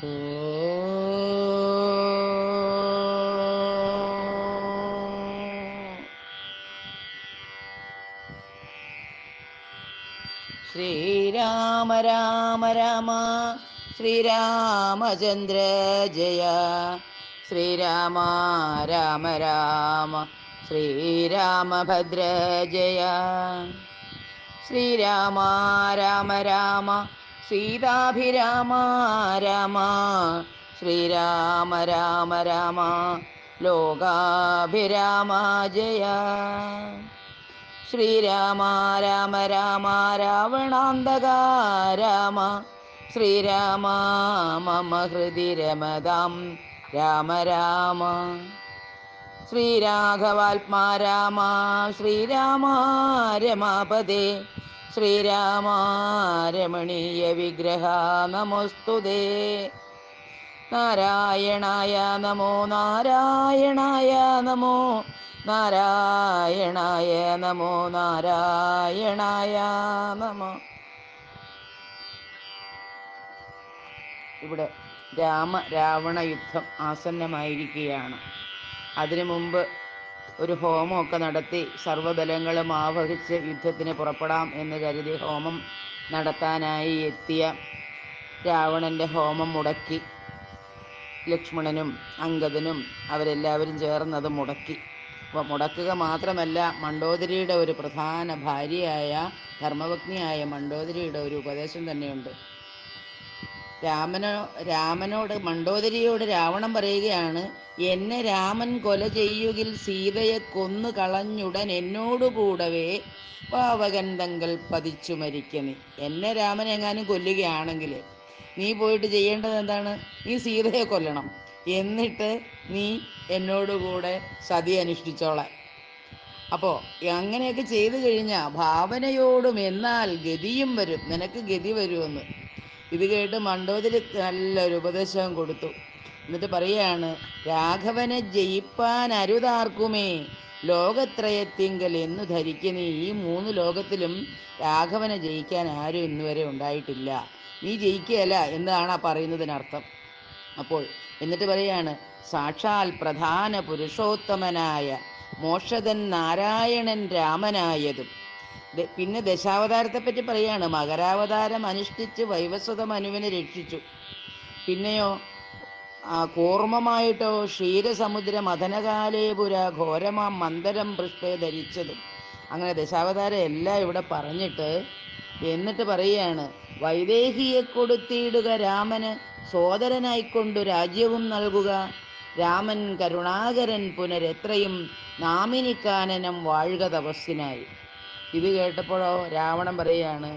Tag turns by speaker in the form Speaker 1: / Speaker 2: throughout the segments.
Speaker 1: ഓ ശ്രീരാമ രാമ രാമ ശ്രീരാമചന്ദ്ര ജയ ശ്രീരാമ രാമ രാമ ശ്രീരാമഭദ്ര ജയ ശ്രീരാമ രാമ രാമ സീതാഭിരാമ രാമ ശ്രീരാമ രാമ രാമ ലോകാഭിരാമ ജയ ശ്രീരാമ രാമ രാമ രാവണാന്തക രാമ ശ്രീരാമ മമ ഹൃദി രമതാം രാമ രാമ ശ്രീരാഘവാത്മാ രാമ ശ്രീരാമ രമാപദേ ശ്രീരാമ രമണീയ വിഗ്രഹ നമോസ്തുതേ നാരായണായ നമോ നാരായണായ നമോ നാരായണായ നമോ നാരായണായ നമോ. ഇവിടെ രാവണ യുദ്ധം ആസന്നമായിരിക്കുകയാണ്. അതിനു മുമ്പ് ഒരു ഹോമമൊക്കെ നടത്തി സർവ്വബലങ്ങളും ആവഹിച്ച് യുദ്ധത്തിന് പുറപ്പെടാം എന്ന് കരുതി ഹോമം നടത്താനായി എത്തിയ രാവണൻ്റെ ഹോമം മുടക്കി ലക്ഷ്മണനും അംഗദനും അവരെല്ലാവരും ചേർന്നത് മുടക്കി. അപ്പോൾ മുടക്കുക മാത്രമല്ല, മണ്ഡോദരിയുടെ ഒരു പ്രധാന ഭാര്യയായ ധർമ്മപത്നിയായ മണ്ഡോദരിയുടെ ഒരു ഉപദേശം തന്നെയുണ്ട്. രാമനോട് മണ്ഡോദരിയോട് രാവണൻ പറയുകയാണ്, എന്നെ രാമൻ കൊല ചെയ്യുകിൽ സീതയെ കൊന്നു കളഞ്ഞുടൻ എന്നോടുകൂടവേ പാവകൻ തങ്കൽ പതിച്ചു മരിക്കണേ. എന്നെ രാമൻ എങ്ങാനും കൊല്ലുകയാണെങ്കിൽ നീ പോയിട്ട് ചെയ്യേണ്ടത് എന്താണ്? നീ സീതയെ കൊല്ലണം, എന്നിട്ട് നീ എന്നോടുകൂടെ സതി അനുഷ്ഠിച്ചോളാൻ. അപ്പോൾ അങ്ങനെയൊക്കെ ചെയ്തു കഴിഞ്ഞാൽ ഭാവനയോടും എന്നാൽ ഗതിയും വരും, നിനക്ക് ഗതി വരുമെന്ന്. ഇത് കേട്ട് മണ്ഡോദരി നല്ലൊരു ഉപദേശം കൊടുത്തു. എന്നിട്ട് പറയുകയാണ്, രാഘവനെ ജയിപ്പാൻ അരുതാർക്കുമേ ലോകത്രയത്തിങ്കൽ എന്ന് ധരിക്കുന്നീ. ഈ 3 ലോകത്തിലും രാഘവനെ ജയിക്കാൻ ആരും ഇന്നുവരെ ഉണ്ടായിട്ടില്ല. നീ ജയിക്കുകയല്ല എന്നാണ് പറയുന്നതിനർത്ഥം. അപ്പോൾ എന്നിട്ട് പറയാണ്, സാക്ഷാൽ പ്രധാന പുരുഷോത്തമനായ മോക്ഷതൻ നാരായണൻ രാമനായതും. പിന്നെ ദശാവതാരത്തെപ്പറ്റി പറയാണ്, മകരാവതാരം അനുഷ്ഠിച്ച് വൈവസ്വത മനുവിനെ രക്ഷിച്ചു. പിന്നെയോ കൂർമ്മമായിട്ടോ ക്ഷീരസമുദ്ര മഥനകാലേപുര ഘോരമാം മന്ദരം പൃഷ്ഠേ ധരിച്ചതും. അങ്ങനെ ദശാവതാരം എല്ലാം ഇവിടെ പറഞ്ഞിട്ട് എന്നിട്ട് പറയുകയാണ്, വൈദേഹിയെ കൊടുത്തിടുക രാമന് സോദരനായിക്കൊണ്ടു രാജ്യവും നൽകുക. രാമൻ കരുണാകരൻ പുനരെത്രയും നാമിനിക്കാനനം വാഴുക തപസ്സിനായി. ഇത് കേട്ടപ്പോഴോ രാവണൻ പറയുകയാണ്,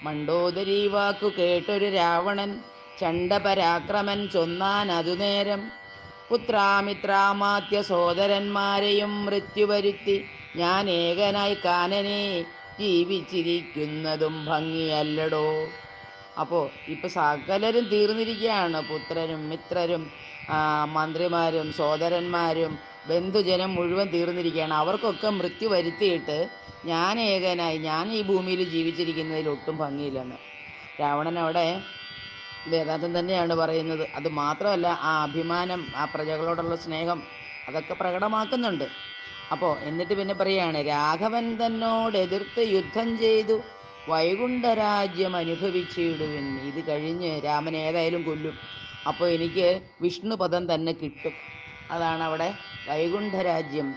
Speaker 1: മണ്ഡോദരി വാക്കു കേട്ടൊരു രാവണൻ ചണ്ഡപരാക്രമൻ ചൊന്നാൻ അതുനേരം, പുത്രാമിത്രാമാത്യ സോദരന്മാരെയും മൃത്യു വരുത്തി ഞാൻ ഏകനായി കാനനെ ജീവിച്ചിരിക്കുന്നതും ഭംഗിയല്ലടോ. അപ്പോൾ ഇപ്പം സകലരും തീർന്നിരിക്കുകയാണ്. പുത്രരും മിത്രരും മന്ത്രിമാരും സോദരന്മാരും ബന്ധുജനം മുഴുവൻ തീർന്നിരിക്കുകയാണ്. അവർക്കൊക്കെ മൃത്യു വരുത്തിയിട്ട് ഞാൻ ഏകനായി, ഞാൻ ഈ ഭൂമിയിൽ ജീവിച്ചിരിക്കുന്നതിൽ ഒട്ടും ഭംഗിയില്ലെന്ന് രാവണൻ അവിടെ വേദാന്തം തന്നെയാണ് പറയുന്നത്. അത് മാത്രമല്ല, ആ അഭിമാനം, ആ പ്രജകളോടുള്ള സ്നേഹം അതൊക്കെ പ്രകടമാക്കുന്നുണ്ട്. അപ്പോൾ എന്നിട്ട് പിന്നെ പറയുകയാണ്, രാഘവൻ തന്നോട് എതിർത്ത് യുദ്ധം ചെയ്തു വൈകുണ്ഠരാജ്യം അനുഭവിച്ചിടുവിൻ. ഇത് കഴിഞ്ഞ് രാമൻ ഏതായാലും കൊല്ലും, അപ്പോൾ എനിക്ക് വിഷ്ണുപദം തന്നെ കിട്ടും. അതാണ് അവിടെ വൈകുണ്ഠരാജ്യം.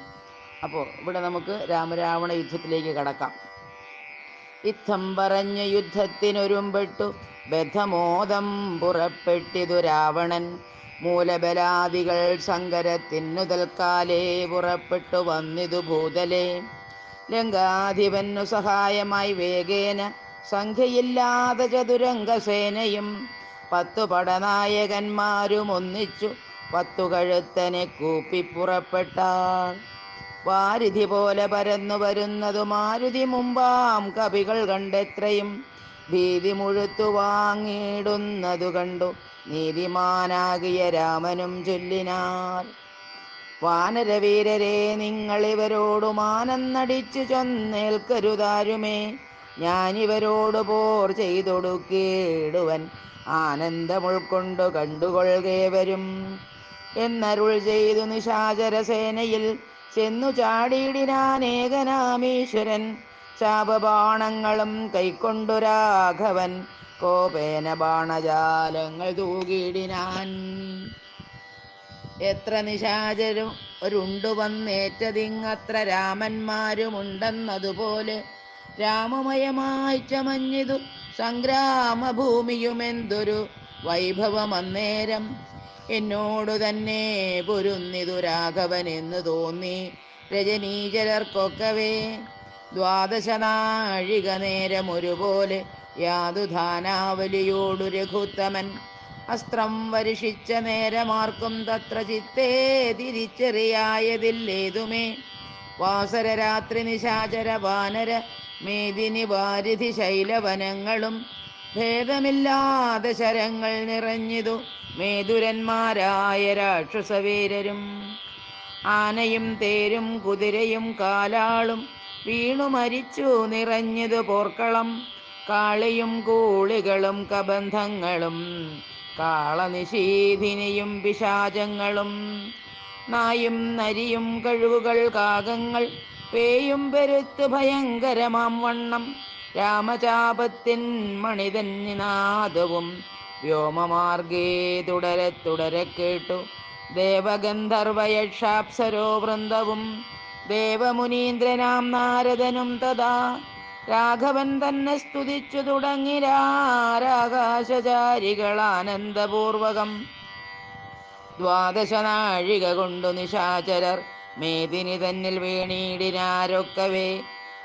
Speaker 1: അപ്പോൾ ഇവിടെ നമുക്ക് രാമരാവണ യുദ്ധത്തിലേക്ക് കടക്കാം. ഇത്തം പറഞ്ഞ് യുദ്ധത്തിനൊരുമ്പെട്ടു ബദ്ധമോദം പുറപ്പെട്ടിതു രാവണൻ. മൂലബലാദികൾ സങ്കരത്തിനു തൽക്കാലേ പുറപ്പെട്ടു വന്നിതു ഭൂതലേ. ലങ്കാധിപന്നു സഹായമായി വേഗേന സംഖ്യയില്ലാതെ ചതുരംഗസേനയും 10 പടനായകന്മാരും ഒന്നിച്ചു 10 കഴുത്തനെ കൂപ്പി പുറപ്പെട്ടാൾ. വാരിധി പോലെ പരന്നു വരുന്നതു മാരുതി മുമ്പാം കവികൾ കണ്ടെത്രയും ഭീതി മുഴുത്തു വാങ്ങിയിടുന്നതു കണ്ടു നീതിമാനാകിയ രാമനും ചൊല്ലിനാർ, വാനരവീരരെ നിങ്ങളിവരോടു മാനം നടിച്ചു ചൊന്നേൽക്കരുതാരുമേ. ഞാനിവരോട് പോർ ചെയ്തൊടുക്കിടുവൻ ആനന്ദമുൾക്കൊണ്ടു കണ്ടുകൊള്ളുകേവരും എന്നരുൾ ചെയ്തു നിശാചര സേനയിൽ ചെന്നു ചാടിയിടിനാനേകനാമീശ്വരൻ ശാപബാണങ്ങളും കൈക്കൊണ്ടു രാഘവൻ കോപേന ബാണജാലങ്ങൾ തൂകിയിടിനാൻ. എത്ര നിശാചരും ഒരുണ്ടു വന്നേറ്റതിങ്ങത്ര രാമന്മാരുമുണ്ടെന്നതുപോലെ രാമമയമായി ചമഞ്ഞിതു സംഗ്രാമഭൂമിയുമെന്തൊരു വൈഭവമന്നേരം. എന്നോടു തന്നെ പൊരുന്നിതു രാഘവനെന്ന് തോന്നി രജനീചരർക്കൊക്കവേ. 12 നാഴിക നേരം ഒരുപോലെ യാതുധാനാവലിയോടു രഘുത്തമൻ അസ്ത്രം വരുഷിച്ച നേരമാർക്കും തത്ര ചിത്തേ തിരിച്ചറിയായതില്ലേതുമേ. വാസരരാത്രി നിശാചര വാനര മേദിനി വാരിധി ശൈലവനങ്ങളും ഭേദമില്ലാതെ ശരങ്ങൾ നിറഞ്ഞിതു മേതുരന്മാരായ രാക്ഷസവീരരും. ആനയും തേരും കുതിരയും കാലാളും വീണു മരിച്ചു നിറഞ്ഞിതു പോർക്കളം. കാളിയും കൂളികളും കബന്ധങ്ങളും കാളനിശീധിനിയും പിശാചങ്ങളും നായും നരിയും കഴിവുകൾ കാകങ്ങൾ പേയും പെരുത്തു ഭയങ്കരമാം വണ്ണം. രാമചാപത്തിൻ മണിതൻ നിനാദവും വ്യോമമാർഗേ തുടരെ തുടരെ കേട്ടു. ദേവഗന്ധർവയക്ഷാപ്സരോ വൃന്ദവും ദേവമുനീന്ദ്രനാം നാരദനും തഥാ രാഘവൻ തന്നെ സ്തുതിച്ചു തുടങ്ങിരാകാശചാരികൾ ആനന്ദപൂർവകം. 12 നാഴിക കൊണ്ടു നിശാചരർ മേദിനി തന്നിൽ വീണീടിനാരൊക്കവേ.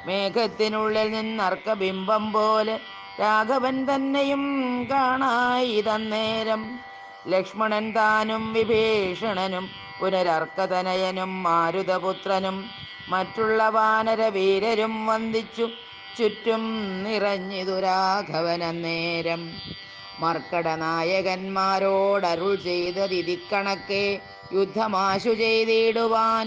Speaker 1: മേഘത്തിനുള്ളിൽ നിന്നർക്കബിംബം പോലെ രാഘവൻ തന്നെയും കാണായി തന്നേരം. ലക്ഷ്മണൻ താനും വിഭീഷണനും പുനരർക്കതനയനും മാരുതപുത്രനും മറ്റുള്ള വാനരവീരരും വന്ദിച്ചു ചുറ്റും നിറഞ്ഞിതു രാഘവനന്നേരം. മർക്കടനായകന്മാരോടരുൾ ചെയ്തതിക്കണക്കെ യുദ്ധമാശു ചെയ്തിടുവാൻ.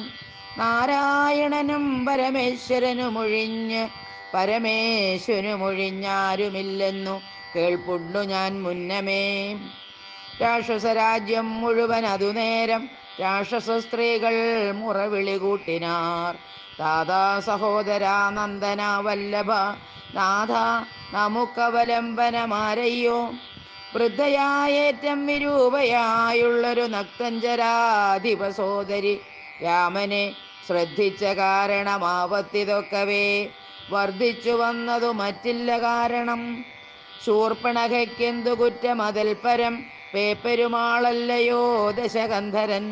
Speaker 1: നാരായണനും പരമേശ്വരനുമൊഴിഞ്ഞാരുമില്ലെന്നു കേൾപ്പുണ്ടു ഞാൻ മുന്നമേ. രാക്ഷസരാജ്യം മുഴുവൻ അതുനേരം രാക്ഷസ സ്ത്രീകൾ മുറവിളി കൂട്ടിനാർ. താതാ സഹോദരാ നന്ദന വല്ലഭ നാഥ നമുക്കവലംബനമാരയ്യോ. വൃദ്ധയായേറ്റം വിരൂപയായുള്ളൊരു നക്തഞ്ചരാധിപ സോദരി രാമനെ ശ്രദ്ധിച്ച കാരണമാവത്തിതൊക്കവേ. വർദ്ധിച്ചു വന്നതു മറ്റില്ല കാരണം. ശൂർപ്പണഖയ്ക്കെന്തു കുറ്റമതിൽ പരം പേപ്പെരുമാളല്ലയോ ദശകന്ധരൻ.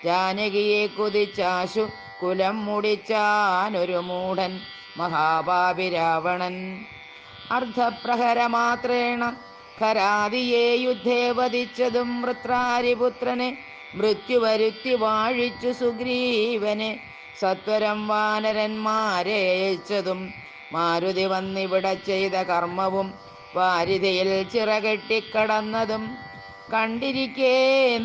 Speaker 1: ജാനകിയെ കുതിച്ചാശു കുലം മുടിച്ചാനൊരു മൂഢൻ മഹാപാപി രാവണൻ. അർദ്ധപ്രഹരമാത്രേണ ഖരാദിയെ യുദ്ധേ വധിച്ചതും വൃത്രാരിപുത്രനെ മൃത്യുവരുത്തി വാഴിച്ചു സുഗ്രീവനെ സത്വരം വാനരന്മാരെ അയച്ചതും മാരുതി വന്നിവിടെ ചെയ്ത കർമ്മവും വാരിധിയിൽ ചിറകെട്ടിക്കടന്നതും കണ്ടിരിക്കേ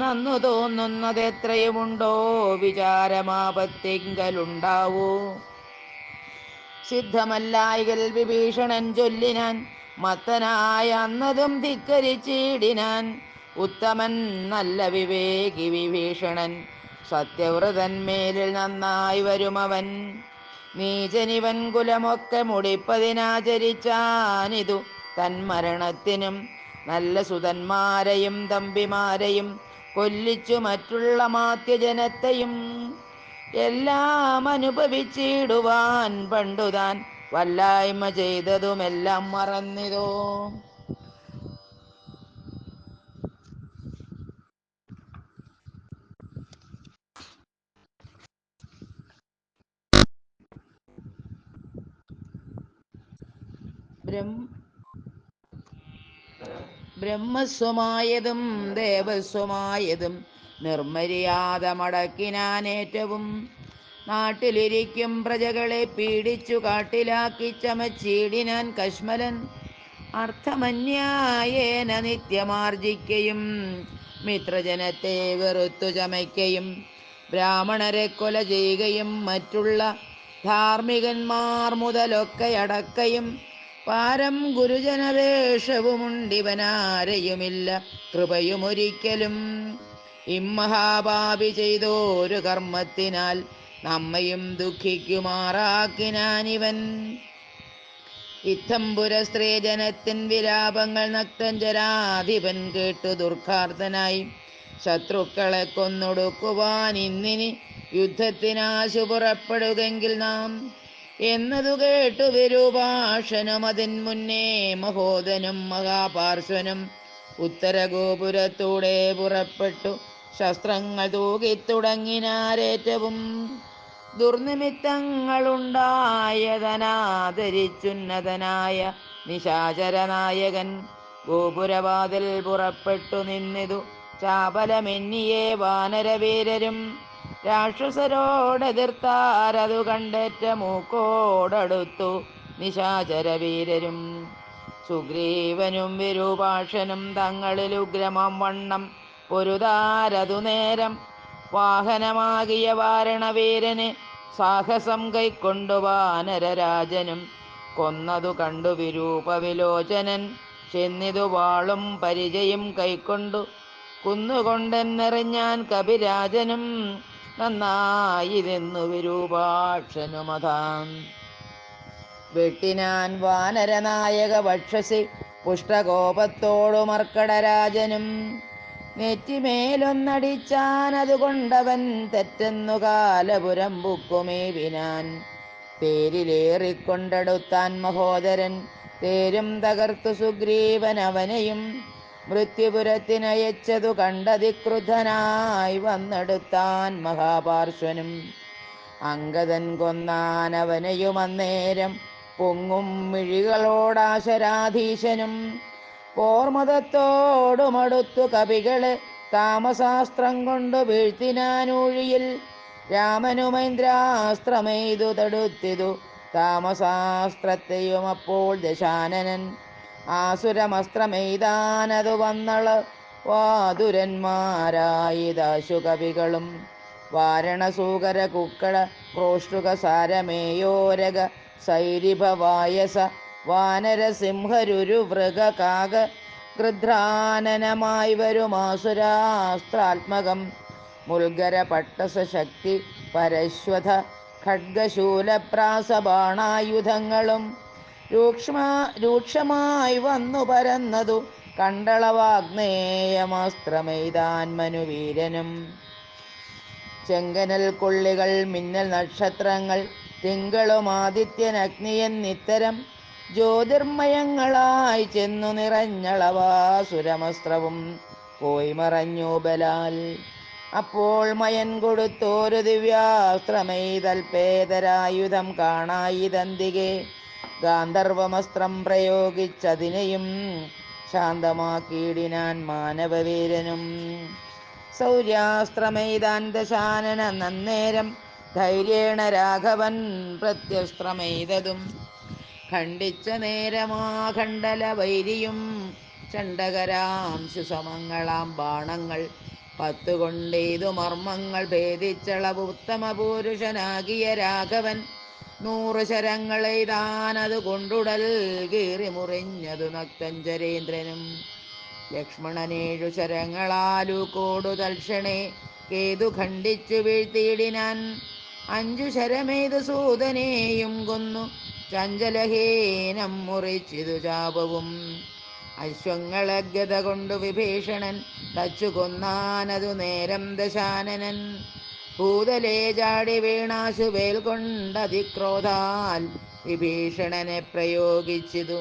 Speaker 1: നന്നു തോന്നുന്നതെത്രയുമുണ്ടോ വിചാരമാപത്തിങ്കലുണ്ടാവൂ. സിദ്ധമല്ലായികൽ വിഭീഷണൻ ചൊല്ലിനാൻ മത്തനായ അന്നതും ധിക്കരിച്ചിടിനാൻ. ഉത്തമൻ നല്ല വിവേകി വിഭീഷണൻ സത്യവ്രതന്മേലിൽ നന്നായി വരുമവൻ. നീചനിവൻ കുലമൊക്കെ മുടിപ്പതിനാചരിച്ചാനിതു തന്മരണത്തിനും നല്ല സുതന്മാരെയും തമ്പിമാരെയും കൊല്ലിച്ചു മറ്റുള്ള മാത്യജനത്തെയും എല്ലാം അനുഭവിച്ചിടുവാൻ പണ്ടുതാൻ വല്ലായ്മ ചെയ്തതുമെല്ലാം മറന്നിതോ. ബ്രഹ്മസ്വമായതും ദേവസ്വമായതും നിർമര്യാദ മടക്കിനാനേറ്റവും. നാട്ടിലിരിക്കും പ്രജകളെ പീഡിച്ചു കാട്ടിലാക്കി ചമച്ചിടിനാൻ കശ്മലൻ. അർത്ഥമന്യായേന നിത്യമാർജിക്കയും മിത്രജനത്തെ വെറുത്തു ചമയ്ക്കയും ബ്രാഹ്മണരെ കൊല ചെയ്യുകയും മറ്റുള്ള ധാർമ്മികന്മാർ മുതലൊക്കെ അടക്കയും പാരം ഗുരുജനവേഷവുമുണ്ടിവനാരെയുമില്ല കൃപയുമൊരിക്കലും. ഇമ്മഹാപാപി ചെയ്തോരു കർമ്മത്തിനാൽ നമ്മയും ദുഃഖിക്കുമാറാക്കിനാനിവൻ. ഇത്തംപുര സ്ത്രീജനത്തിൻ വിലാപങ്ങൾ നക്തഞ്ചരാധിപൻ കേട്ടു ദുർഘാർത്തനായി. ശത്രുക്കളെ കൊന്നൊടുക്കുവാൻ ഇന്നിനി യുദ്ധത്തിനാശു പുറപ്പെടുകെങ്കിൽ നാം എന്നതു കേട്ടു വിരൂപാക്ഷനും അതിൻ മുന്നേ മഹോദനും മഹാപാർശ്വനും ഉത്തരഗോപുരത്തൂടെ പുറപ്പെട്ടു ശസ്ത്രങ്ങൾ തൂകിത്തുടങ്ങിനാരേറ്റവും. ദുർനിമിത്തങ്ങളുണ്ടായതനാദരിച്ചുന്നതനായ നിശാചരനായകൻ ഗോപുരവാതിൽ പുറപ്പെട്ടു നിന്നിതു ചാപലമെന്നിയേ വാനരവീരരും. രാക്ഷസരോടെതിർത്താരതു കണ്ടേറ്റ മൂക്കോടടുത്തു നിശാചരവീരരും. സുഗ്രീവനും വിരൂപാക്ഷനും തങ്ങളിലുഗ്രമം വണ്ണം പൊരുതാരതു നേരം. വാഹനമാകിയ വാരണവീരന് സാഹസം കൈക്കൊണ്ടു വാനരരാജനും. കൊന്നതു കണ്ടു വിരൂപവിലോചനൻ ചെന്നിതു വാളും പരിചയും കൈക്കൊണ്ടു കുന്നുകൊണ്ടെന്നെറിഞ്ഞാൻ കപിരാജനും. നന്നായിതെന്നു വിരൂപാക്ഷനുമതാം വെട്ടിനാൻ വാനരനായക വക്ഷസി പുഷ്ടകോപത്തോടു മർക്കടരാജനും. നെറ്റിമേലൊന്നടിച്ചാനതുകൊണ്ടവൻ തെറ്റെന്നു കാലപുരം ബുക്കുമേവിനാൻ. തേരിലേറിക്കൊണ്ടെടുത്താൻ മഹോദരൻ തേരും തകർത്തു സുഗ്രീവൻ അവനെയും. മൃത്യുപുരത്തിനയച്ചതു കണ്ടതിക്രുദ്ധനായി വന്നെടുത്താൻ മഹാപാർശ്വനും. അംഗദൻ കൊന്നാനവനെയും അന്നേരം പൊങ്ങും മിഴികളോടാശരാധീശനും. പോർമതത്തോടുമടുത്തു കപികളെ താമസാസ്ത്രം കൊണ്ടു വീഴ്ത്തിനാനൂഴിയിൽ. രാമനുമൈന്ദ്രാസ്ത്രമെയ്തു തടുത്തിതു താമസാസ്ത്രത്തെയും അപ്പോൾ ദശാനനൻ. ആസുരമസ്ത്രമെയ്താനതു വന്നള വാതുരന്മാരായിദാശു കവികളും. വാരണസൂകര കുക്കള ക്രോഷ്ടുക സാരമേയോരക സൈരിഭവായസ വാനരസിംഹരുരുവൃഗ കാക ഗൃധ്രാനനമായി വരുമാസുരാസ്ത്രാത്മകം. മുൽഗര പട്ടസ ശക്തി പരശ്വത ഖഡ്ഗശൂലപ്രാസബാണായുധങ്ങളും രൂക്ഷമായി വന്നു പരന്നതു കണ്ടളവാഗ്നേയമാസ്ത്രമെയ്താൻ മനുവീരനും. ചെങ്കനൽ കൊള്ളികൾ മിന്നൽ നക്ഷത്രങ്ങൾ തിങ്കളും ആദിത്യനഗ്നിയെന്നിത്തരം ജ്യോതിർമയങ്ങളായി ചെന്നു നിറഞ്ഞളവാസുരമസ്ത്രവും പോയി മറഞ്ഞു ബലാൽ. അപ്പോൾ മയൻ കൊടുത്തോരു ദിവ്യാസ്ത്രമെയ്തൽപേതരായുധം കാണായിതന്തികെ. ഗാന്ധർവമസ്ത്രം പ്രയോഗിച്ചതിനെയും ശാന്തമാക്കിയിടിനാൻ മാനവവീരനും. സൗര്യാസ്ത്രമെയ്താൻ ദശാനന നന്നേരം ധൈര്യേണ രാഘവൻ പ്രത്യസ്ത്രമെയ്തതും. ഖണ്ഡിച്ച നേരമാഖണ്ഡല വൈരിയും ചണ്ഡകരാം സുസമങ്ങളാം ബാണങ്ങൾ 10 കൊണ്ടെയ്തു മർമ്മങ്ങൾ ഭേദിച്ചളവ് ഉത്തമ പുരുഷനാകിയ രാഘവൻ. 100 ശരങ്ങളെയ്താനതു കൊണ്ടുടൽ കീറി മുറിഞ്ഞതു നക്തഞ്ചരേന്ദ്രനും. ലക്ഷ്മണനേഴു ശരങ്ങളാലു കോടു തൽക്ഷണേ കേതു ഖണ്ഡിച്ചു വീഴ്ത്തിയിടിനാൻ. 5 ശരമെയ്തു സൂതനെയും കൊന്നു ചഞ്ചലഹീനം മുറിച്ചിതു ചാപവും. അശ്വങ്ങളെ ഗത കൊണ്ടു വിഭീഷണൻ തച്ചു കൊന്നാനതു നേരം ദശാനനൻ. ഭൂതലേ ചാടി വീണാശുവേൽ കൊണ്ടതിക്രോധാൽ വിഭീഷണനെ പ്രയോഗിച്ചിതു.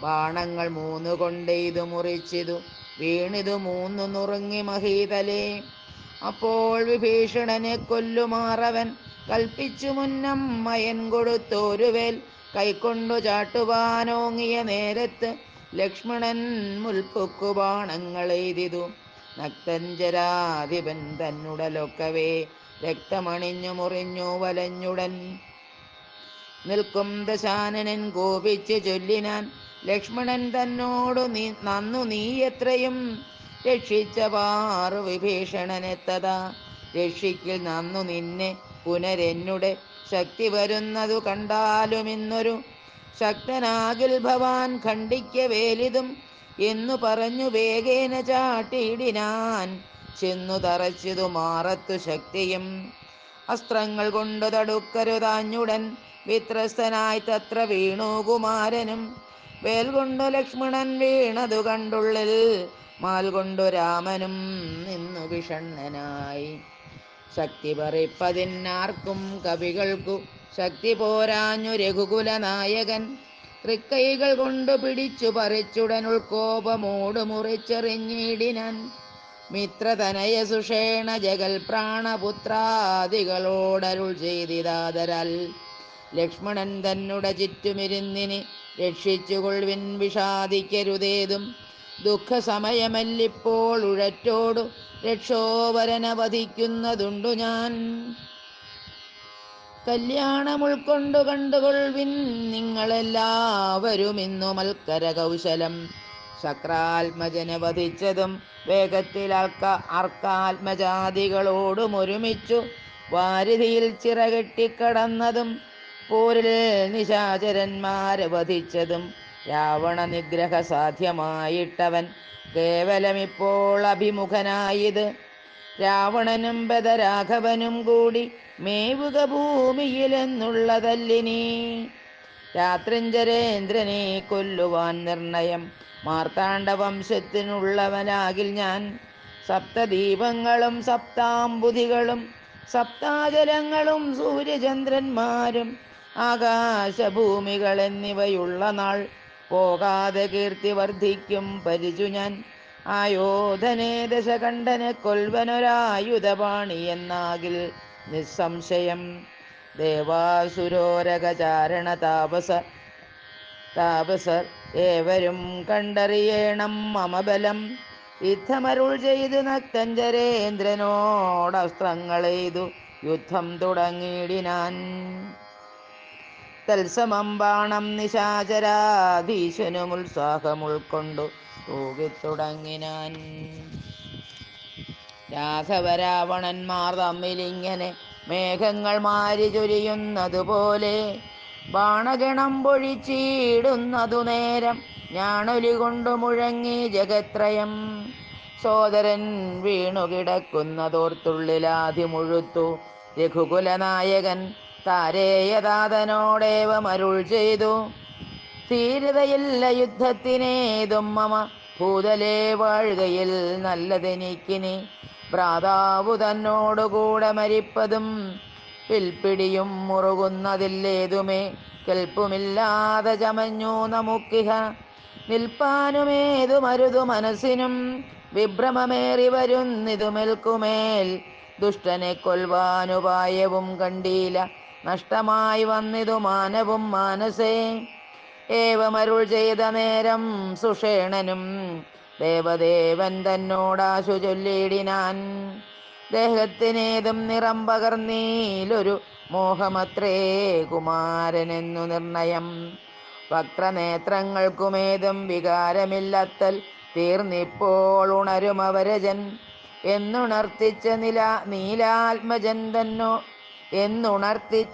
Speaker 1: ബാണങ്ങൾ 3 കൊണ്ടെയ്തു മുറിച്ചിതു വീണിതു 3 നുറുങ്ങി മഹീതലേ. അപ്പോൾ വിഭീഷണനെ കൊല്ലുമാറവൻ കൽപ്പിച്ചു മുന്നം മയൻ കൊടുത്തോരുവേൽ കൈക്കൊണ്ടു ചാട്ടുവാനോങ്ങിയ നേരത്ത് ലക്ഷ്മണൻ മുൽപ്പൊക്കു ബാണങ്ങളെയ്തിതു. നക്തഞ്ചരാധിപൻ തന്നുടലൊക്കവേ രക്തമണിഞ്ഞു മുറിഞ്ഞു വലഞ്ഞുടൻ. നിൽക്കും ദശാനനൻ കോപിച്ചു ചൊല്ലിനാൻ ലക്ഷ്മണൻ തന്നോടു നന്നു നീ എത്രയും രക്ഷിച്ച പാറു വിഭീഷണനെത്തതാ. രക്ഷിക്കിൽ നന്നു നിന്നെ പുനരെന്നുടെ ശക്തി വരുന്നതു കണ്ടാലും ഇന്നൊരു ശക്തനാകിൽ ഭവാൻ ഖണ്ഡിക്ക വേലിതും എന്നു പറഞ്ഞു വേഗേന ചാട്ടിയിടിനാൻ. ചെന്നു തറച്ചിതു മാറത്തു ശക്തിയും അസ്ത്രങ്ങൾ കൊണ്ടു തടുക്കരുതാഞ്ഞുടൻ. വിത്രസ്തനായി തത്ര വീണു കുമാരനും. വേൽ കൊണ്ടു ലക്ഷ്മണൻ വീണതു കണ്ടുള്ളിൽ മാൽ കൊണ്ടു രാമനും നിന്നു വിഷണ്ണനായി. ശക്തി പറിപ്പതിനാർക്കും കവികൾക്കു ശക്തി പോരാഞ്ഞു രഘുകുല നായകൻ. തൃക്കൈകൾ കൊണ്ടു പിടിച്ചു പറിച്ചുടൻ ഉൾക്കോപമോടു മുറിച്ചെറിഞ്ഞിടിനാൻ. മിത്രതനയ സുഷേണ ജഗൽ പ്രാണപുത്രാദികളോടരുൾ ചെയ്തിതാദരാൽ. ലക്ഷ്മണൻ തന്നുടെ ചുറ്റുമിരുന്നിനി രക്ഷിച്ചുകൊള്ളുവിൻ വിഷാദിക്കരുതേതും. ദുഃഖസമയമല്ലിപ്പോൾ ഉഴറ്റോടു രക്ഷോവരനെ വധിക്കുന്നതുണ്ടു ഞാൻ. കല്യാണം ഉൾക്കൊണ്ടു കണ്ടുകൊള്ളുവിൻ നിങ്ങളെല്ലാവരും ഇന്നു മൽക്കര കൗശലം. ശക്രാത്മജനെ വധിച്ചതും വേഗത്തിൽ അർക്കാത്മജാതികളോടും ഒരുമിച്ചു വാരിധിയിൽ ചിറകെട്ടിക്കടന്നതും പോരിൽ നിശാചരന്മാരെ വധിച്ചതും രാവണ നിഗ്രഹ സാധ്യമായിട്ടവൻ കേവലമിപ്പോൾ അഭിമുഖനായത്. രാവണനും ബദരാഘവനും കൂടി മേവുക ഭൂമിയിലെന്നുള്ളതല്ലിനി. രാത്രിഞ്ചരേന്ദ്രനെ കൊല്ലുവാൻ നിർണയം മാർത്താണ്ഡവംശത്തിനുള്ളവനാകിൽ ഞാൻ. സപ്തദീപങ്ങളും സപ്താംബുധികളും സപ്താജലങ്ങളും സൂര്യചന്ദ്രന്മാരും ആകാശഭൂമികൾ എന്നിവയുള്ള നാൾ പോകാതെ കീർത്തി വർദ്ധിക്കും പരിചു ഞാൻ. ആയോധനെ ദശകണ്ഠനെ കൊൽവനൊരായുധപാണി എന്നാകിൽ നിസ്സംശയം. ദേവാസുരോരകചാരണ താപസർ ഏവരും കണ്ടറിയേണം മമബലം. യുദ്ധമരുൾ ചെയ്തു നക്തഞ്ചരേന്ദ്രനോടസ്ത്രങ്ങളെയ്തു യുദ്ധം തുടങ്ങിയിടിനാൻ. തത്സമം ബാണം നിശാചരാധീശനും ഉത്സാഹമുൾക്കൊണ്ടു തൂകിത്തുടങ്ങിനാൻ. രാഘവരാവണന്മാർ തമ്മിലിങ്ങനെ മേഘങ്ങൾ മാരി ചൊരിയുന്നതുപോലെ ബാണഗണം പൊഴിച്ചിടുന്നതു നേരം ഞാണൊലി കൊണ്ടു മുഴങ്ങി ജഗത്രയം. സോദരൻ വീണുകിടക്കുന്നതോർത്തുള്ളിലാധി മുഴുത്തു രഘുകുലനായകൻ താരേയതാതനോടേവമരുൾ ചെയ്തു. ധീരതയില്ല യുദ്ധത്തിനേതും മമ ഭൂതലേ വാഴുകയിൽ നല്ലതെനിക്കിനി. ഭ്രാതാവു തന്നോടുകൂടെ മരിപ്പതും പിൽപ്പിടിയും മുറുകുന്നതില്ലേതുമേ കെൽപ്പുമില്ലാതെ ചമഞ്ഞു നമുക്കിഹ. നിൽപ്പാനുമേതു മരുതു മനസ്സിനും വിഭ്രമമേറി വരുന്നിതു മെൽക്കുമേൽ. ദുഷ്ടനെ കൊൽവാനുപായവും കണ്ടീല നഷ്ടമായി വന്നിതു മാനവും മാനസേ. ഏവമരുൾ ചെയ്ത നേരം സുഷേണനും ദേവദേവൻ തന്നോടാശു ചൊല്ലിയിടിനാൻ. ദേഹത്തിനേതും നിറം പകർന്നീലൊരു മോഹമത്രേ കുമാരനെന്നു നിർണയം. വക്രനേത്രങ്ങൾക്കുമേതും വികാരമില്ലത്തൽ തീർന്നിപ്പോൾ ഉണരുമവരജൻ. എന്നുണർത്തിച്ച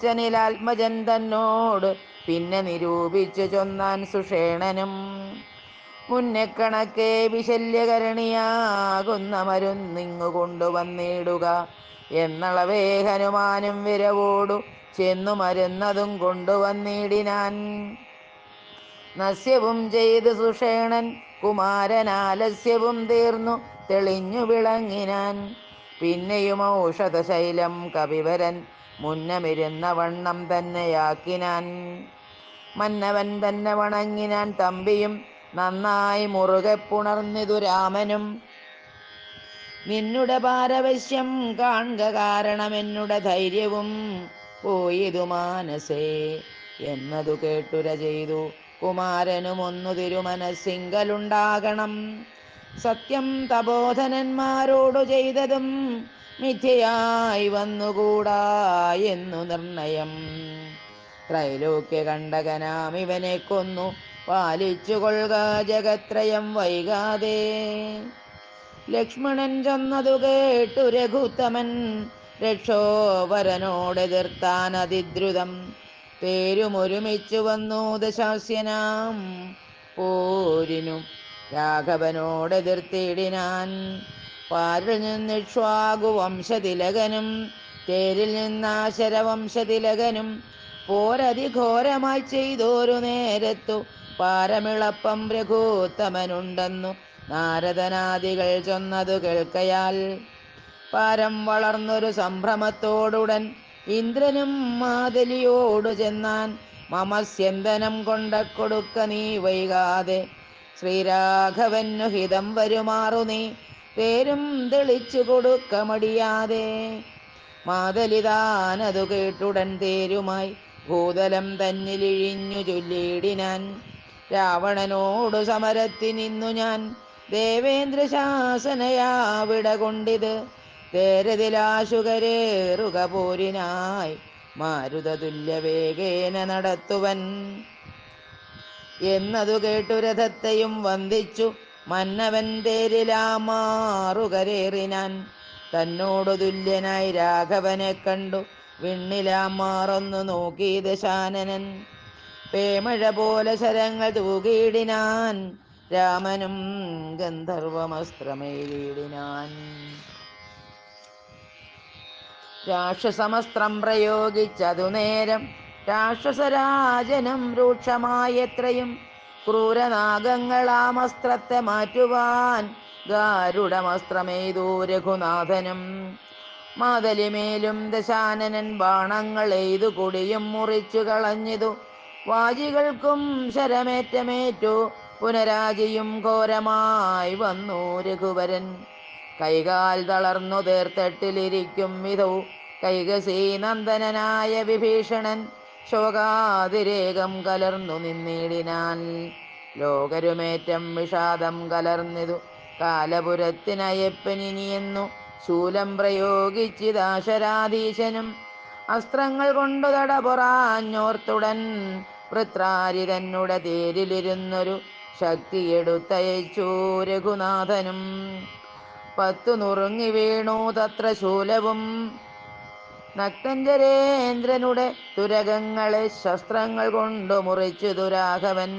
Speaker 1: നീലാത്മജൻ തന്നോട് പിന്നെ നിരൂപിച്ചു ചൊന്നാൻ സുഷേണനും. മുന്നെ കണക്കെ വിശല്യകരണിയാകുന്ന മരുന്നിങ്ങു കൊണ്ടുവന്നിടുക എന്നളവേ ഹനുമാനും വിരവോടു ചെന്നു മരുന്നതും കൊണ്ടുവന്നിടിനാൻ. നസ്യവും ചെയ്ത് സുഷേണൻ കുമാരനാലസ്യവും തീർന്നു തെളിഞ്ഞു വിളങ്ങിനാൻ. പിന്നെയും ഔഷധശൈലം കപിവരൻ മുന്നമിരുന്ന വണ്ണം തന്നെയാക്കിനാൻ. മന്നവൻ തന്നെ വണങ്ങിനാൻ തമ്പിയും നന്നായി മുറുകെ പുണർന്നിതു രാമനും. നിന്നുടെ പാരവശ്യം കാൺക കാരണമെന്നുടെ ധൈര്യവും പോയിതു മാനസേ എന്നതു കേട്ടുര ചെയ്തു കുമാരനും ഒന്നു തിരുമനസ്സിങ്കലുണ്ടാകണം. സത്യം തപോധനന്മാരോടു ചെയ്തതും മിഥ്യയായി വന്നുകൂടാ എന്നു നിർണയം. ത്രൈലോക്യ കണ്ടകനാം ഇവനെ കൊന്നു പാലിച്ചു കൊള്ളുക ജഗത്രയം വൈകാതെ. ലക്ഷ്മണൻ ചൊന്നതു കേട്ടു രഘുത്തമൻ രക്ഷോവരനോടെതിർത്താൻ അതിദ്രുതം. പേരുമൊരുമിച്ചു വന്നു ദശാസ്യനാം പോരിനും രാഘവനോടെതിർത്തിടിനാൻ. പാരിൽ നിന്നിക്ഷ്വാകു വംശതിലകനും തേരിൽ നിന്നാശരവംശതിലകനും പോരതിഘോരമായി ചെയ്തോരു നേരത്തു പാരമിളപ്പം രഘൂത്തമനുണ്ടെന്നു നാരദനാദികൾ ചൊന്നതു കേൾക്കയാൽ പാരം വളർന്നൊരു സംഭ്രമത്തോടുടൻ ഇന്ദ്രനും മാതലിയോടു ചെന്നാൻ. മമസ്യന്തനം കൊണ്ട കൊടുക്ക നീ വൈകാതെ, ശ്രീരാഘവനു ഹിതം വരുമാറു നീ പേരും തെളിച്ചു കൊടുക്ക മടിയാതെ. മാതലിതാനതു കേട്ടുടൻ തേരുമായി ഭൂതലം തന്നിലിഴിഞ്ഞു ചൊല്ലിയിടിനാൻ. രാവണനോടു സമരത്തിനിന്നു ഞാൻ ദേവേന്ദ്രശാസനയാവിട കൊണ്ടിത് തേരതിലാശുകരേറുക പോരിനായി മാരുതതുല്യവേഗേന നടത്തുവൻ. എന്നതു കേട്ടു രഥത്തെയും വന്ദിച്ചു മന്നവൻ തേരിലാമാറുകരേറിനാൻ. തന്നോടു തുല്യനായി രാഘവനെ കണ്ടു വിണ്ണിലാമാറൊന്നു നോക്കി ദശാനനൻ. പേമഴ പോലെ ശരങ്ങൾ തൂകിയിടിനാൻ, രാമനും ഗന്ധർവമസ്ത്രമെയ്തിടിനാൻ. രാക്ഷസമസ്ത്രം പ്രയോഗിച്ചതു നേരം രാക്ഷസരാജനം രൂക്ഷമായെത്രയും. ക്രൂരനാഗങ്ങളാമസ്ത്രത്തെ മാറ്റുവാൻ ഗാരുഡമസ്ത്രമെയ്തു രഘുനാഥനും. മാതലിമേലും ദശാനനൻ ബാണങ്ങളെയ്തു കൊടിയും മുറിച്ചു കളഞ്ഞിതു. വാജികൾക്കും ശരമേറ്റമേറ്റു പുനരാജിയും ഘോരമായി വന്നു രഘുവരൻ. കൈകാൽ തളർന്നു തേർത്തട്ടിലിരിക്കും വിധൗ കൈകസീനന്ദനായ വിഭീഷണൻ ശോകാതിരേകം കലർന്നു നിന്നിടിനാൻ. ലോകരുമേറ്റം വിഷാദം കലർന്നിതു കാലപുരത്തിനയപ്പനിനിയെന്നു ശൂലം പ്രയോഗിച്ചിതാശരാധീശനും. അസ്ത്രങ്ങൾ കൊണ്ടു തടപൊറാഞ്ഞോർത്തുടൻ വൃത്രാരി തന്നുടെ തേരിലിരുന്നൊരു ശക്തിയെടുത്തയച്ചു രഘുനാഥനും. 10 നുറുങ്ങി വീണു തത്ര ശൂലവും നക്തഞ്ചരേന്ദ്രനുടെ തുരകങ്ങളെ ശസ്ത്രങ്ങൾ കൊണ്ടു മുറിച്ചു രാഘവൻ.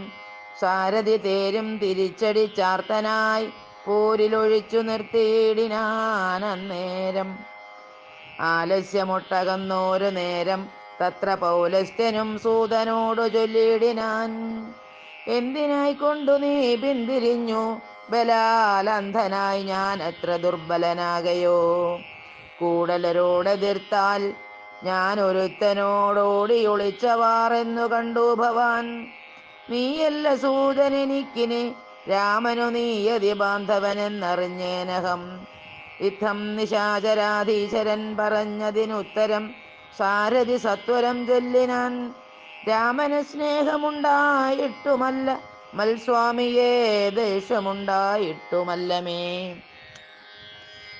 Speaker 1: സാരഥി തേരും തിരിച്ചടിച്ചാർത്തനായി പോരിലൊഴിച്ചു നിർത്തിയിടിനാനന്നേരം. ആലസ്യമൊട്ടകന്നോരു നേരം തത്ര പൗലസ്ത്യനും സൂതനോടു ചൊല്ലിയിടിനാൻ. എന്തിനായിക്കൊണ്ടു നീ പിന്തിരിഞ്ഞു ബലാലന്ധനായി ഞാൻ എത്ര ദുർബലനാകയോ. കൂടലരോടെതിർത്താൽ ഞാൻ ഒരുത്തനോടോടിയൊളിച്ചവാറെന്നു കണ്ടു ഭവാൻ. നീയല്ല സൂതനെനിക്കിനി രാമനു നീയതി ബാന്ധവനെന്നറിഞ്ഞേനഹം. ഇത്തം നിശാചരാധീശരൻ പറഞ്ഞതിനുത്തരം സാരഥി സത്വരം ചൊല്ലിനാൻ. രാമന് സ്നേഹമുണ്ടായിട്ടുമല്ല, മൽസ്വാമിയെ ദേഷ്യമുണ്ടായിട്ടുമല്ലമേ.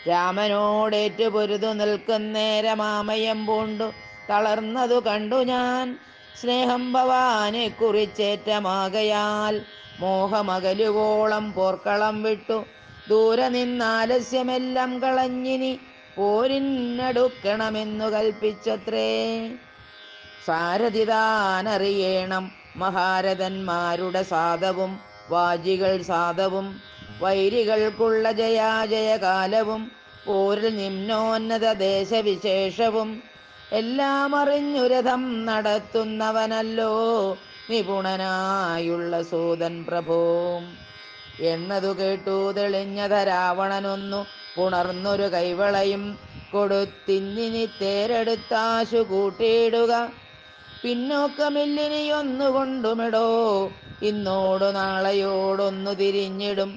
Speaker 1: രാമനോടേറ്റു പൊരുതു നിൽക്കുന്നേരമാമയം പൂണ്ടു തളർന്നതു കണ്ടു ഞാൻ. സ്നേഹം ഭവാനെ കുറിച്ചേറ്റമാകയാൽ മോഹമകലുവോളം പോർക്കളം വിട്ടു ദൂരെ നിന്നാലസ്യമെല്ലാം കളഞ്ഞിനി പോരിനടുക്കണമെന്നു കൽപ്പിച്ചത്രേ. സാരഥി താനറിയേണം മഹാരഥന്മാരുടെ സാധവും വാജികൾ സാധവും വൈരികൾക്കുള്ള ജയാജയകാലവും പോരിൽ നിമ്നോന്നത ദേശവിശേഷവും എല്ലാം അറിഞ്ഞു രഥം നടത്തുന്നവനല്ലോ നിപുണനായുള്ള സൂതൻ പ്രഭോ. എന്നതു കേട്ടു തെളിഞ്ഞത രാവണനൊന്നു പുണർന്നൊരു കൈവളയും കൊടുത്തിന്നിനി തേരെടുത്താശു കൂട്ടിയിടുക. പിന്നോക്കമില്ലിനിയൊന്നുകൊണ്ടുമിടോ, ഇന്നോടു നാളെയോടൊന്നു തിരിഞ്ഞിടും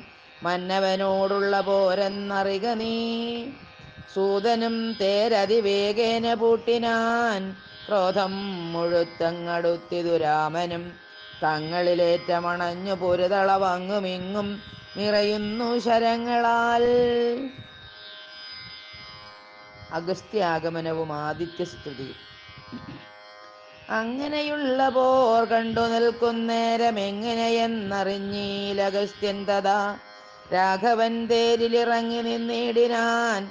Speaker 1: മന്നവനോടുള്ള പോരെന്നറിക നീ. സൂതനും തേരതിവേഗേന പൂട്ടിനാൻ, ക്രോധം മുഴുത്തങ്ങടുത്തിതു രാമനും. തങ്ങളിലേറ്റമണഞ്ഞു പൊരുതളവങ്ങുമിങ്ങും നിറയുന്നു ശരങ്ങളാൽ. അഗസ്ത്യാഗമനവും ആദിത്യസ്തുതി. അങ്ങനെയുള്ള പോർ കണ്ടു നിൽക്കുന്നേരമെങ്ങനെയെന്നറിഞ്ഞീലഗസ്ത്യൻ തഥാ. രാഘവൻ തേരിലിറങ്ങി നിന്നിടിനാൻ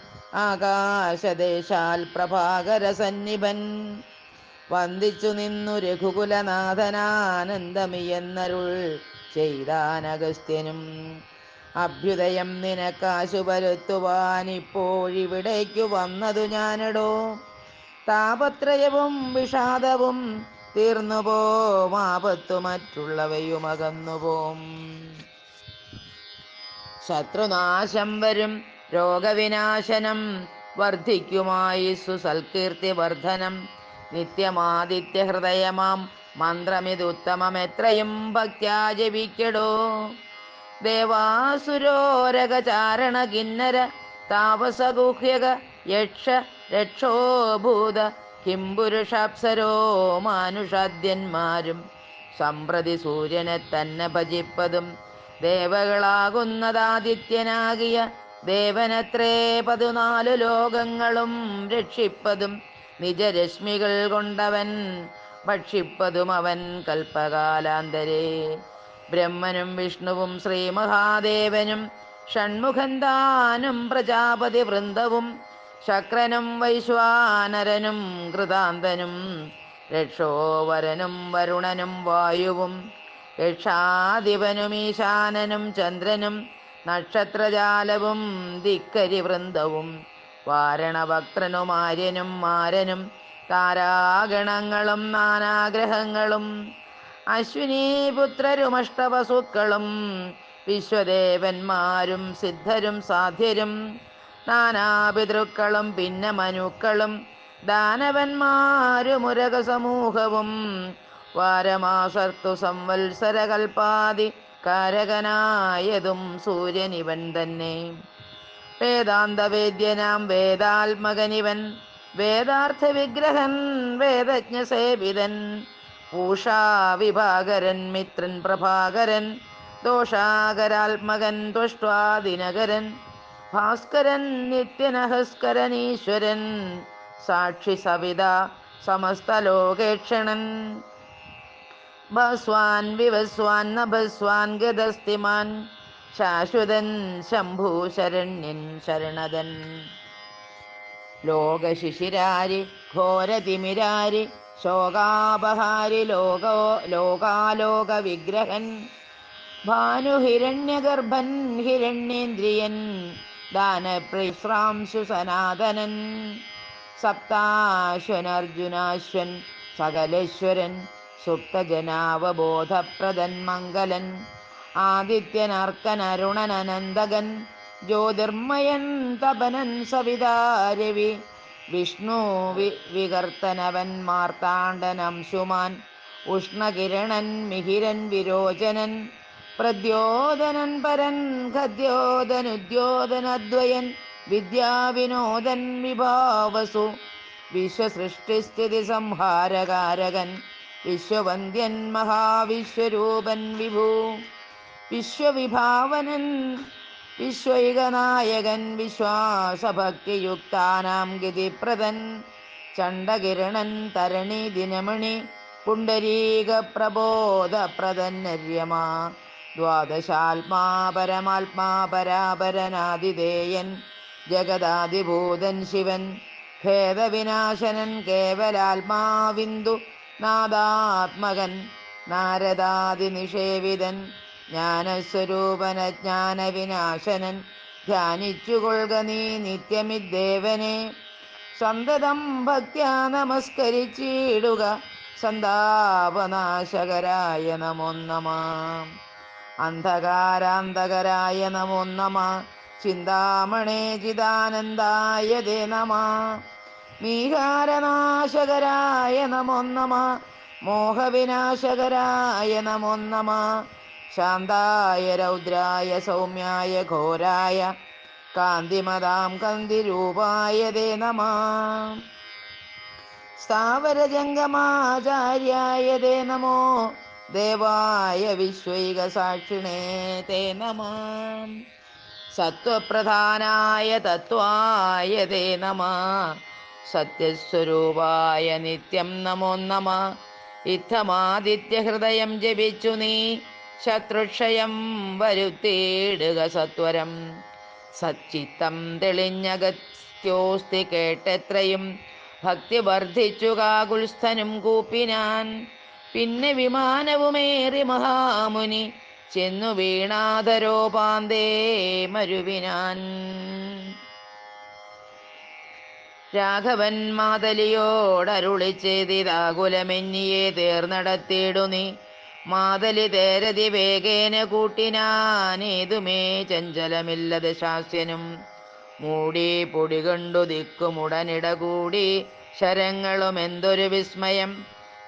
Speaker 1: ആകാശദേശാൽ പ്രഭാകര സന്നിഭൻ. വന്ദിച്ചു നിന്നു രഘുകുലനാഥനാനന്ദമിയെന്നരുൾ ചെയ്താനഗസ്ത്യനും. അഭ്യുദയം നിനക്കാശു വരുത്തുവാൻ ഇപ്പോഴിവിടേക്കു വന്നതു ഞാനെടോ. താപത്രയവും വിഷാദവും തീർന്നുപോം, ആപത്തു മറ്റുള്ളവയുമകന്നുപോം. ശത്രുനാശം വരും, രോഗവിനാശനം വർദ്ധിക്കുമായുസ്സു, സൽകീർത്തി വർദ്ധനം. നിത്യമാദിത്യഹൃദയമാം മന്ത്രമിതുത്തമമെത്രയും ഭക്ത്യാ ജപിക്കടോ. ദേവാസുരോരകചാരണ കിന്നര താപസഗുഹ്യക യക്ഷ രക്ഷോഭൂത കിംപുരുഷാപ്സരോ മാനുഷാദ്യന്മാരും സമ്പ്രതി സൂര്യനെ തന്നെ ഭജിപ്പതും. ദേവകളാകുന്നതാദിത്യനാകിയ ദേവനത്രേ 14 ലോകങ്ങളും രക്ഷിപ്പതും. നിജരശ്മികൾ കൊണ്ടവൻ ഭക്ഷിപ്പതും അവൻ കൽപ്പകാലാന്തരേ. ബ്രഹ്മനും വിഷ്ണുവും ശ്രീമഹാദേവനും ഷൺമുഖൻ താനും പ്രജാപതി വൃന്ദവും ശക്രനും വൈശ്വാനരനും കൃതാന്തനും രക്ഷോവരനും വരുണനും വായുവും യക്ഷാധിപനും ഈശാനനും ചന്ദ്രനും നക്ഷത്രജാലവും ധിക്കരി വൃന്ദവും വാരണഭക്തനും ആര്യനും മാരനും താരാഗണങ്ങളും നാനാഗ്രഹങ്ങളും അശ്വിനീപുത്രരുമഷ്ടവസുക്കളും വിശ്വദേവന്മാരും സിദ്ധരും സാധ്യരും നാനാപിതൃക്കളും പിന്നെ മനുക്കളും ദാനവന്മാരുമുരക സമൂഹവും വാരമാസർത്തു സംവത്സരകൽപ്പാതി കാരകനായതും സൂര്യനിവൻ തന്നെ. വേദാന്തവേദ്യനാം വേദാത്മകനിവൻ വേദാർത്ഥ വിഗ്രഹൻ വേദജ്ഞസേവിതൻ പൂഷാ വിഭാകരൻ മിത്രൻ പ്രഭാകരൻ ദോഷാകരാത്മകൻ ത്വഷ്ട്വാ ദിനകരൻ ഭാസ്കരൻ നിത്യനഹസ്കരൻ ഈശ്വരൻ സാക്ഷി സവിത സമസ്തലോകേക്ഷണൻ ഭസ്വാൻ വിവസ്വാൻ നഭസ്വാൻ ഗതസ്തിമാൻ ശാശ്വതൻ ശംഭൂ ശരണ്യൻ ശരണദൻ ലോകശിശിരാരി ഘോരതിമിരാരി ശോകാപഹാരി ലോകാലോക വിഗ്രഹൻ ഭാനുഹിരണ്യഗർഭൻ ഹിരണ്യേന്ദ്രിയൻ ദാനപ്രിശ്രാംശു സനാതനൻ സപ്താശ്വനർജുനാശ്വൻ സകലേശ്വരൻ സുപ്തജനാവബോധപ്രദൻ മംഗലൻ ആദിത്യനർക്കൻ അരുണൻ അനന്തകൻ ജ്യോതിർമയൻ തപനൻ സവിതാരവി വിഷ്ണു വികർത്തനവൻ മാർത്താണ്ഡൻ അംശുമാൻ ഉഷ്ണകിരണൻ മിഹിരൻ വിരോചനൻ പ്രദ്യോതനൻ പരൻ ഖദ്യോതനുദ്യോതനദ്വയൻ വിദ്യാവിനോദൻ വിഭാവസു വിശ്വസൃഷ്ടിസ്ഥിതി സംഹാരകാരകൻ വിശ്വവന്ദ്യൻ മഹാവിശ്വരൂപൻ വിഭൂ വിശ്വവിഭാവനൻ വിശ്വൈകനായകൻ വിശ്വാസഭക്തിയുക്താനാം ഗതിപ്രദൻ ചണ്ഡകിരണൻ തരണി ദിനമണി പുണ്ടരീക പ്രബോധപ്രദൻ നര്യമ ദ്വാദശാത്മാ പരമാത്മാ പരാപരനാദിദേയൻ ജഗദാദിഭൂതൻ ശിവൻ ഖേദവിനാശനൻ കേവലാത്മാവിന്ദു നാദാത്മകൻ നാരദാദിനിഷേവിതൻ ജ്ഞാനസ്വരൂപൻ അജ്ഞാനവിനാശനൻ ധ്യാനിച്ചുകൊള്ളുക നീ നിത്യമിദ്ദേവനെ സന്തതം ഭക്ത്യാ നമസ്കരിച്ചിടുക സന്താപനാശകരായ നമോ നമഃ അന്ധകാരാന്തകരായ നമോ നമഃ ചിന്താമണേ ചിദാനന്ദായ തേ നമഃ മീഹാരനാശകരായ നമോ നമഃ മോഹവിനാശകരായ നമോ നമഃ ശാന്തായ രൗദ്രായ സൗമ്യായ ഘോരായ കാന്തിമതാം കന്തിരൂപായ തേ നമഃ സ്ഥാവരജംഗമാചാര്യായ തേ നമോ ദേവായ വിശ്വൈക സാക്ഷിണേ തേ നമഃ സത്വപ്രധാനായ തത്വായ തേ നമഃ സത്യസ്വരൂപായ നിത്യം നമോ നമഃ ഇത്തമാദിത്യഹൃദയം ജപിച്ചു നീ ശത്രുക്ഷയം വരുത്തിയിടുക സത്വരം സച്ചിത്തം തെളിഞ്ഞഗത്യോസ്തി കേട്ടെത്രയും ഭക്തി വർദ്ധിച്ചു കാകുൽസ്ഥനും കൂപ്പിനാൻ. പിന്നെ വിമാനവുമേറി മഹാമുനി ചെന്നു വീണാധരോപാന്തേ മരുവിനാൻ. രാഘവൻ മാതലിയോടരുളി ചെയ്തിതാകുലമെന്നിയെ തേർന്നടത്തിയിടു നീ. മാതലി തേരതി വേഗേന കൂട്ടിനാനേതുമേ ചഞ്ചലമില്ലത് ശാസ്യനും. മൂടി പൊടി കണ്ടു ദിക്കുമുടനിട കൂടി ശരങ്ങളും എന്തൊരു വിസ്മയം.